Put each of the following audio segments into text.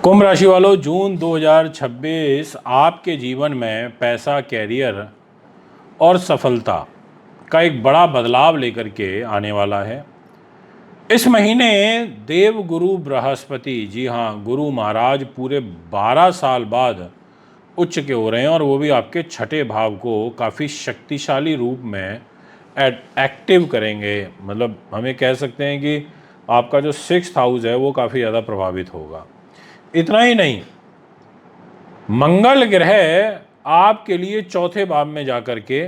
कुंभ राशि वालों, जून 2026 आपके जीवन में पैसा, कैरियर और सफलता का एक बड़ा बदलाव लेकर के आने वाला है। इस महीने देव गुरु बृहस्पति, जी हाँ, गुरु महाराज पूरे 12 साल बाद उच्च के हो रहे हैं और वो भी आपके छठे भाव को काफ़ी शक्तिशाली रूप में एक्टिव करेंगे। मतलब हमें कह सकते हैं कि आपका जो 6th हाउस है वो काफ़ी ज़्यादा प्रभावित होगा। इतना ही नहीं, मंगल ग्रह आपके लिए चौथे भाव में जाकर के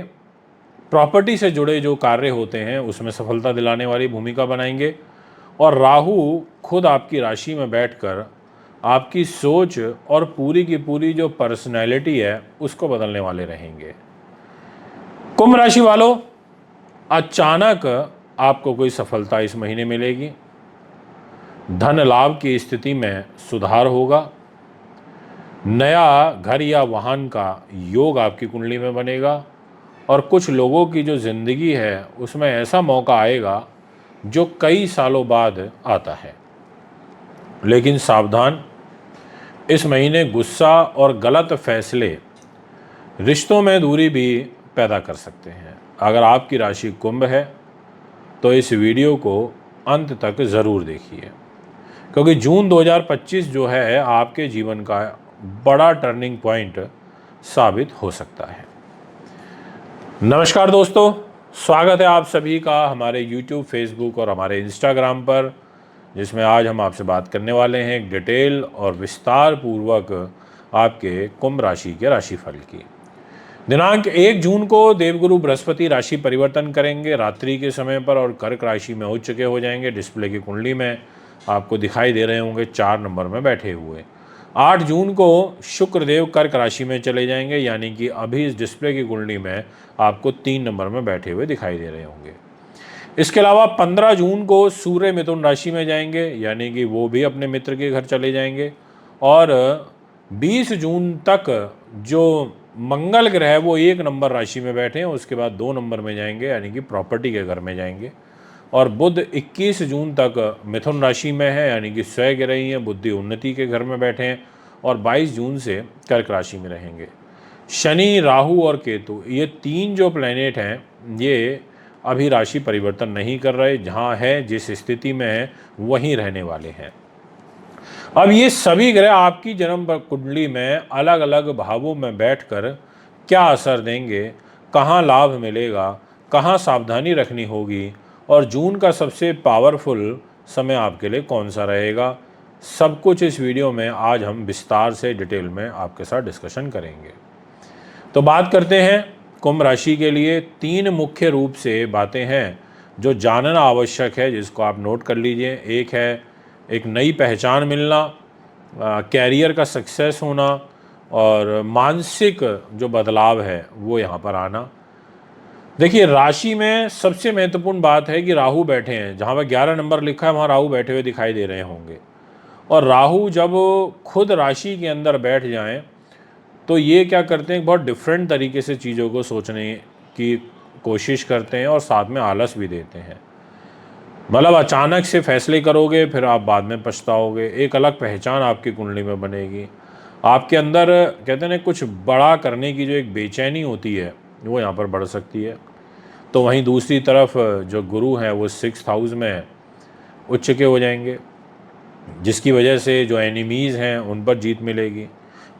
प्रॉपर्टी से जुड़े जो कार्य होते हैं उसमें सफलता दिलाने वाली भूमिका बनाएंगे और राहु खुद आपकी राशि में बैठकर आपकी सोच और पूरी की पूरी जो पर्सनैलिटी है उसको बदलने वाले रहेंगे। कुंभ राशि वालों, अचानक आपको कोई सफलता इस महीने मिलेगी। धन लाभ की स्थिति में सुधार होगा। नया घर या वाहन का योग आपकी कुंडली में बनेगा और कुछ लोगों की जो ज़िंदगी है उसमें ऐसा मौका आएगा जो कई सालों बाद आता है। लेकिन सावधान, इस महीने गुस्सा और गलत फैसले रिश्तों में दूरी भी पैदा कर सकते हैं। अगर आपकी राशि कुंभ है तो इस वीडियो को अंत तक ज़रूर देखिए, क्योंकि जून 2025 जो है आपके जीवन का बड़ा टर्निंग पॉइंट साबित हो सकता है। नमस्कार दोस्तों, स्वागत है आप सभी का हमारे YouTube, Facebook और हमारे Instagram पर, जिसमें आज हम आपसे बात करने वाले हैं एक डिटेल और विस्तार पूर्वक आपके कुंभ राशि के राशिफल की। दिनांक 1 जून को देवगुरु बृहस्पति राशि परिवर्तन करेंगे रात्रि के समय पर और कर्क राशि में उच्च के हो जाएंगे। डिस्प्ले की कुंडली में आपको दिखाई दे रहे होंगे 4 नंबर में बैठे हुए। 8 जून को शुक्रदेव कर्क राशि में चले जाएंगे, यानी कि अभी इस डिस्प्ले की कुंडली में आपको 3 नंबर में बैठे हुए दिखाई दे रहे होंगे। इसके अलावा 15 जून को सूर्य मिथुन राशि में जाएंगे, यानी कि वो भी अपने मित्र के घर चले जाएंगे। और 20 जून तक जो मंगल ग्रह है वो 1 नंबर राशि में बैठे हैं, उसके बाद 2 नंबर में जाएंगे, यानी कि प्रॉपर्टी के घर में जाएंगे। और बुध 21 जून तक मिथुन राशि में है, यानी कि स्वय ग्रही हैं, बुद्धि उन्नति के घर में बैठे हैं और 22 जून से कर्क राशि में रहेंगे। शनि, राहु और केतु, ये 3 जो प्लैनेट हैं ये अभी राशि परिवर्तन नहीं कर रहे, जहाँ है जिस स्थिति में है वहीं रहने वाले हैं। अब ये सभी ग्रह आपकी जन्म कुंडली में अलग अलग भावों में बैठकर क्या असर देंगे, कहाँ लाभ मिलेगा, कहाँ सावधानी रखनी होगी और जून का सबसे पावरफुल समय आपके लिए कौन सा रहेगा, सब कुछ इस वीडियो में आज हम विस्तार से डिटेल में आपके साथ डिस्कशन करेंगे। तो बात करते हैं कुंभ राशि के लिए 3 मुख्य रूप से बातें हैं जो जानना आवश्यक है, जिसको आप नोट कर लीजिए। एक है एक नई पहचान मिलना, कैरियर का सक्सेस होना और मानसिक जो बदलाव है वो यहाँ पर आना। देखिए, राशि में सबसे महत्वपूर्ण बात है कि राहु बैठे हैं, जहाँ पर 11 नंबर लिखा है वहाँ राहु बैठे हुए दिखाई दे रहे होंगे। और राहु जब खुद राशि के अंदर बैठ जाएं तो ये क्या करते हैं, बहुत डिफरेंट तरीके से चीज़ों को सोचने की कोशिश करते हैं और साथ में आलस भी देते हैं। मतलब अचानक से फैसले करोगे फिर आप बाद में पछताओगे। एक अलग पहचान आपकी कुंडली में बनेगी। आपके अंदर कहते हैं ना, कुछ बड़ा करने की जो एक बेचैनी होती है वो यहाँ पर बढ़ सकती है। तो वहीं दूसरी तरफ जो गुरु हैं वो 6th हाउस में उच्च के हो जाएंगे, जिसकी वजह से जो एनिमीज़ हैं उन पर जीत मिलेगी,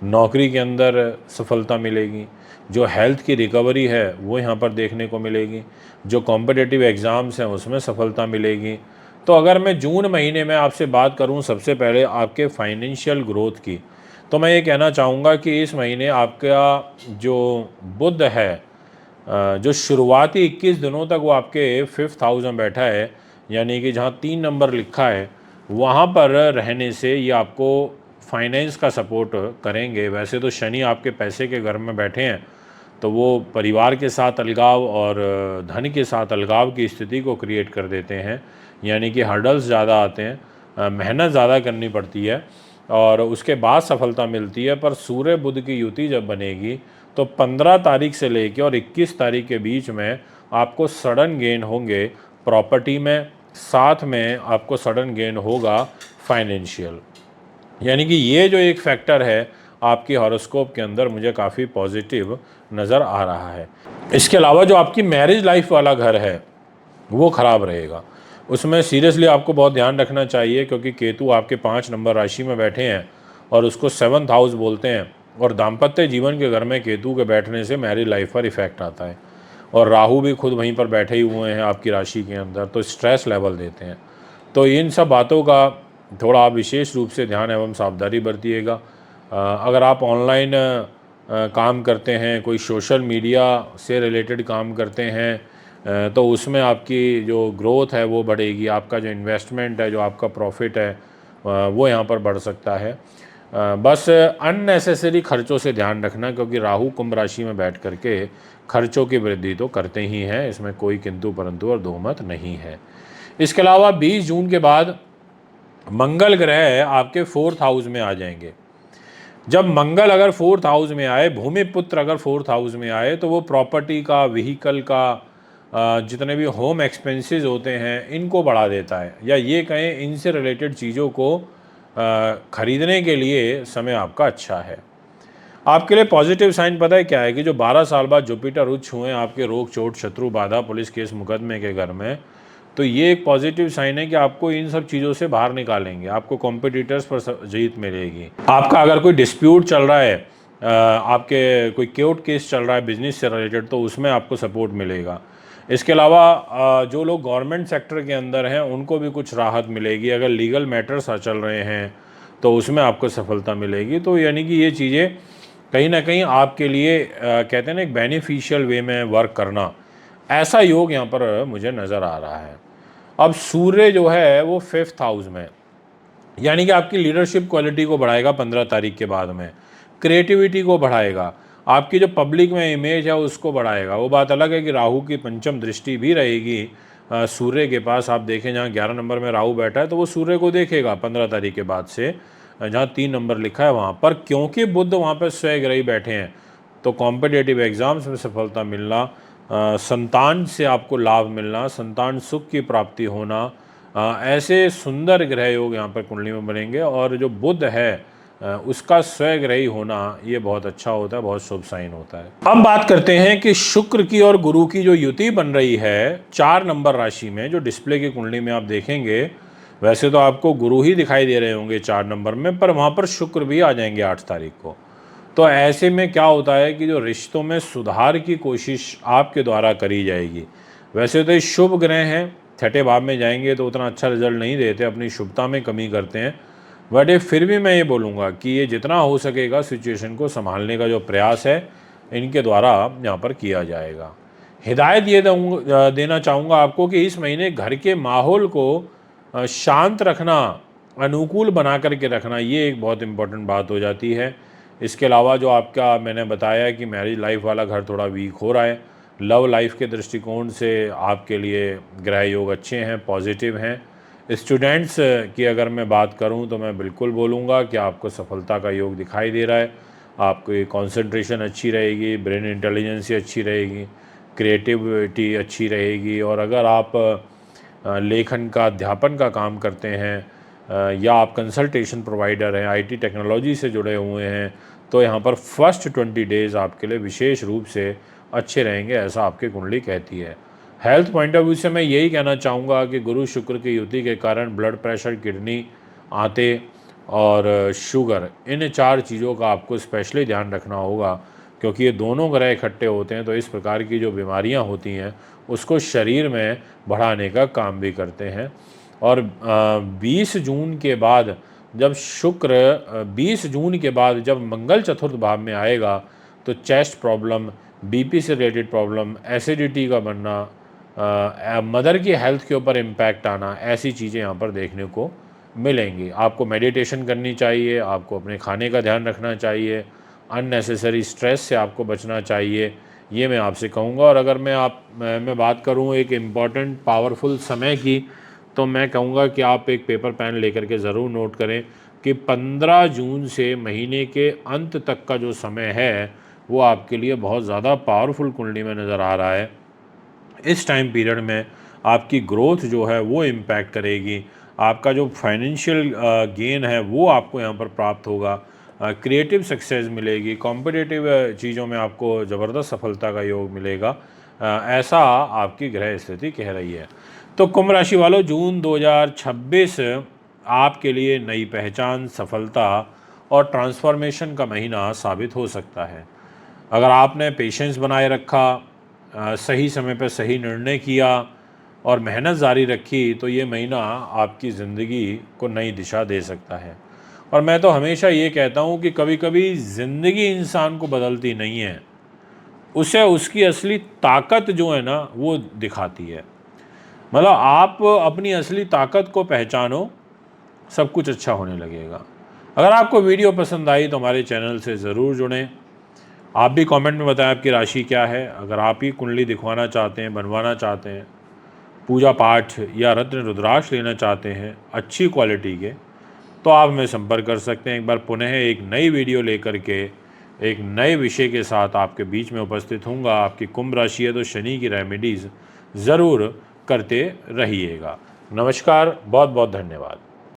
नौकरी के अंदर सफलता मिलेगी, जो हेल्थ की रिकवरी है वो यहाँ पर देखने को मिलेगी, जो कॉम्पिटिटिव एग्ज़ाम्स हैं उसमें सफलता मिलेगी। तो अगर मैं जून महीने में आपसे बात करूँ सबसे पहले आपके फाइनेंशियल ग्रोथ की, तो मैं ये कहना चाहूँगा कि इस महीने आपका जो बुध है, जो शुरुआती 21 दिनों तक वो आपके 5th हाउस में बैठा है, यानी कि जहाँ 3 नंबर लिखा है वहाँ पर रहने से ये आपको फाइनेंस का सपोर्ट करेंगे। वैसे तो शनि आपके पैसे के घर में बैठे हैं, तो वो परिवार के साथ अलगाव और धन के साथ अलगाव की स्थिति को क्रिएट कर देते हैं, यानी कि हर्डल्स ज़्यादा आते हैं, मेहनत ज़्यादा करनी पड़ती है और उसके बाद सफलता मिलती है। पर सूर्य बुध की युति जब बनेगी तो 15 तारीख से लेकर और 21 तारीख के बीच में आपको सडन गेन होंगे प्रॉपर्टी में, साथ में आपको सडन गेन होगा फाइनेंशियल। यानी कि ये जो एक फैक्टर है आपकी हॉरोस्कोप के अंदर मुझे काफ़ी पॉजिटिव नज़र आ रहा है। इसके अलावा जो आपकी मैरिज लाइफ वाला घर है वो ख़राब रहेगा, उसमें सीरियसली आपको बहुत ध्यान रखना चाहिए, क्योंकि केतु आपके 5 नंबर राशि में बैठे हैं और उसको 7th हाउस बोलते हैं, और दाम्पत्य जीवन के घर में केतु के बैठने से मैरिज लाइफ पर इफेक्ट आता है। और राहु भी खुद वहीं पर बैठे ही हुए हैं आपकी राशि के अंदर, तो स्ट्रेस लेवल देते हैं। तो इन सब बातों का थोड़ा आप विशेष रूप से ध्यान एवं सावधानी बरतिएगा। अगर आप ऑनलाइन काम करते हैं, कोई सोशल मीडिया से रिलेटेड काम करते हैं, तो उसमें आपकी जो ग्रोथ है वो बढ़ेगी, आपका जो इन्वेस्टमेंट है, जो आपका प्रॉफिट है वो यहाँ पर बढ़ सकता है। बस अननेसेसरी खर्चों से ध्यान रखना, क्योंकि राहु कुंभ राशि में बैठ करके खर्चों की वृद्धि तो करते ही हैं, इसमें कोई किंतु परंतु और दो मत नहीं है। इसके अलावा 20 जून के बाद मंगल ग्रह आपके 4th हाउस में आ जाएंगे। जब मंगल अगर 4th हाउस में आए, भूमि पुत्र अगर 4th हाउस में आए, तो वो प्रॉपर्टी का, व्हीकल का, जितने भी होम एक्सपेंसेस होते हैं इनको बढ़ा देता है, या ये कहें इनसे रिलेटेड चीज़ों को खरीदने के लिए समय आपका अच्छा है। आपके लिए पॉजिटिव साइन पता है क्या है, कि जो 12 साल बाद जुपिटर उच्च हुए आपके रोग, चोट, शत्रु, बाधा, पुलिस केस, मुकदमे के घर में, तो ये एक पॉजिटिव साइन है कि आपको इन सब चीज़ों से बाहर निकालेंगे, आपको कॉम्पिटिटर्स पर जीत मिलेगी। आपका अगर कोई डिस्प्यूट चल रहा है, आपके कोई कोर्ट केस चल रहा है बिजनेस से रिलेटेड, तो उसमें आपको सपोर्ट मिलेगा। इसके अलावा जो लोग गवर्नमेंट सेक्टर के अंदर हैं उनको भी कुछ राहत मिलेगी। अगर लीगल मैटर्स चल रहे हैं तो उसमें आपको सफलता मिलेगी। तो यानी कि ये चीज़ें कहीं ना कहीं आपके लिए कहते हैं ना एक बेनिफिशियल वे में वर्क करना, ऐसा योग यहाँ पर मुझे नज़र आ रहा है। अब सूर्य जो है वो 5th हाउस में, यानी कि आपकी लीडरशिप क्वालिटी को बढ़ाएगा 15 तारीख के बाद में, क्रिएटिविटी को बढ़ाएगा, आपकी जो पब्लिक में इमेज है उसको बढ़ाएगा। वो बात अलग है कि राहु की पंचम दृष्टि भी रहेगी सूर्य के पास। आप देखें जहाँ 11 नंबर में राहु बैठा है तो वो सूर्य को देखेगा 15 तारीख के बाद से, जहाँ 3 नंबर लिखा है वहाँ पर। क्योंकि बुध वहाँ पर स्वग्रही बैठे हैं, तो कॉम्पिटेटिव एग्ज़ाम्स में सफलता मिलना, संतान से आपको लाभ मिलना, संतान सुख की प्राप्ति होना, ऐसे सुंदर ग्रह योग यहाँ पर कुंडली में बनेंगे। और जो बुध है उसका स्वग्रही होना ये बहुत अच्छा होता है, बहुत शुभ साइन होता है। अब बात करते हैं कि शुक्र की और गुरु की जो युति बन रही है 4 नंबर राशि में, जो डिस्प्ले की कुंडली में आप देखेंगे, वैसे तो आपको गुरु ही दिखाई दे रहे होंगे 4 नंबर में, पर वहाँ पर शुक्र भी आ जाएंगे 8 तारीख को। तो ऐसे में क्या होता है कि जो रिश्तों में सुधार की कोशिश आपके द्वारा करी जाएगी। वैसे तो ये शुभ ग्रह हैं, छठे भाव में जाएंगे तो उतना अच्छा रिजल्ट नहीं देते, अपनी शुभता में कमी करते हैं, बट फिर भी मैं ये बोलूँगा कि ये जितना हो सकेगा सिचुएशन को संभालने का जो प्रयास है इनके द्वारा यहाँ पर किया जाएगा। हिदायत ये देना चाहूँगा आपको कि इस महीने घर के माहौल को शांत रखना, अनुकूल बना करके रखना, ये एक बहुत इम्पोर्टेंट बात हो जाती है। इसके अलावा जो आपका मैंने बताया कि मैरिज लाइफ वाला घर थोड़ा वीक हो रहा है, लव लाइफ के दृष्टिकोण से आपके लिए ग्रह योग अच्छे हैं, पॉजिटिव हैं। स्टूडेंट्स की अगर मैं बात करूं तो मैं बिल्कुल बोलूँगा कि आपको सफलता का योग दिखाई दे रहा है। आपकी कंसंट्रेशन अच्छी रहेगी, ब्रेन इंटेलिजेंसी अच्छी रहेगी, क्रिएटिविटी अच्छी रहेगी। और अगर आप लेखन का, अध्यापन का काम करते हैं या आप कंसल्टेशन प्रोवाइडर हैं, आईटी टेक्नोलॉजी से जुड़े हुए हैं, तो यहाँ पर फर्स्ट 20 डेज़ आपके लिए विशेष रूप से अच्छे रहेंगे, ऐसा आपकी कुंडली कहती है। हेल्थ पॉइंट ऑफ व्यू से मैं यही कहना चाहूँगा कि गुरु शुक्र की युति के कारण ब्लड प्रेशर, किडनी, आंतें और शुगर, इन 4 चीज़ों का आपको स्पेशली ध्यान रखना होगा, क्योंकि ये दोनों ग्रह इकट्ठे होते हैं तो इस प्रकार की जो बीमारियां होती हैं उसको शरीर में बढ़ाने का काम भी करते हैं। और 20 जून के बाद जब शुक्र 20 जून के बाद जब मंगल चतुर्थ भाव में आएगा तो चेस्ट प्रॉब्लम, बीपी से रिलेटेड प्रॉब्लम, एसिडिटी का बनना, मदर की हेल्थ के ऊपर इम्पैक्ट आना, ऐसी चीज़ें यहाँ पर देखने को मिलेंगी। आपको मेडिटेशन करनी चाहिए, आपको अपने खाने का ध्यान रखना चाहिए, अननेसेसरी स्ट्रेस से आपको बचना चाहिए, ये मैं आपसे कहूँगा। और अगर मैं बात करूँ एक इम्पॉर्टेंट पावरफुल समय की, तो मैं कहूँगा कि आप एक पेपर पेन लेकर के ज़रूर नोट करें कि 15 जून से महीने के अंत तक का जो समय है वो आपके लिए बहुत ज़्यादा पावरफुल कुंडली में नज़र आ रहा है। इस टाइम पीरियड में आपकी ग्रोथ जो है वो इम्पैक्ट करेगी, आपका जो फाइनेंशियल गेन है वो आपको यहाँ पर प्राप्त होगा, क्रिएटिव सक्सेस मिलेगी, कॉम्पिटिटिव चीज़ों में आपको ज़बरदस्त सफलता का योग मिलेगा, ऐसा आपकी ग्रह स्थिति कह रही है। तो कुंभ राशि वालों, जून 2026 आपके लिए नई पहचान, सफलता और ट्रांसफॉर्मेशन का महीना साबित हो सकता है। अगर आपने पेशेंस बनाए रखा, सही समय पर सही निर्णय किया और मेहनत जारी रखी तो ये महीना आपकी ज़िंदगी को नई दिशा दे सकता है। और मैं तो हमेशा ये कहता हूँ कि कभी कभी ज़िंदगी इंसान को बदलती नहीं है, उसे उसकी असली ताकत जो है ना वो दिखाती है। मतलब आप अपनी असली ताकत को पहचानो, सब कुछ अच्छा होने लगेगा। अगर आपको वीडियो पसंद आई तो हमारे चैनल से ज़रूर जुड़ें। आप भी कमेंट में बताएं आपकी राशि क्या है। अगर आप ही कुंडली दिखवाना चाहते हैं, बनवाना चाहते हैं, पूजा पाठ या रत्न रुद्राक्ष लेना चाहते हैं अच्छी क्वालिटी के, तो आप हमें संपर्क कर सकते हैं। एक बार पुनः एक नई वीडियो लेकर के एक नए विषय के साथ आपके बीच में उपस्थित होऊंगा। आपकी कुंभ राशि है तो शनि की रेमेडीज़ ज़रूर करते रहिएगा। नमस्कार, बहुत बहुत धन्यवाद।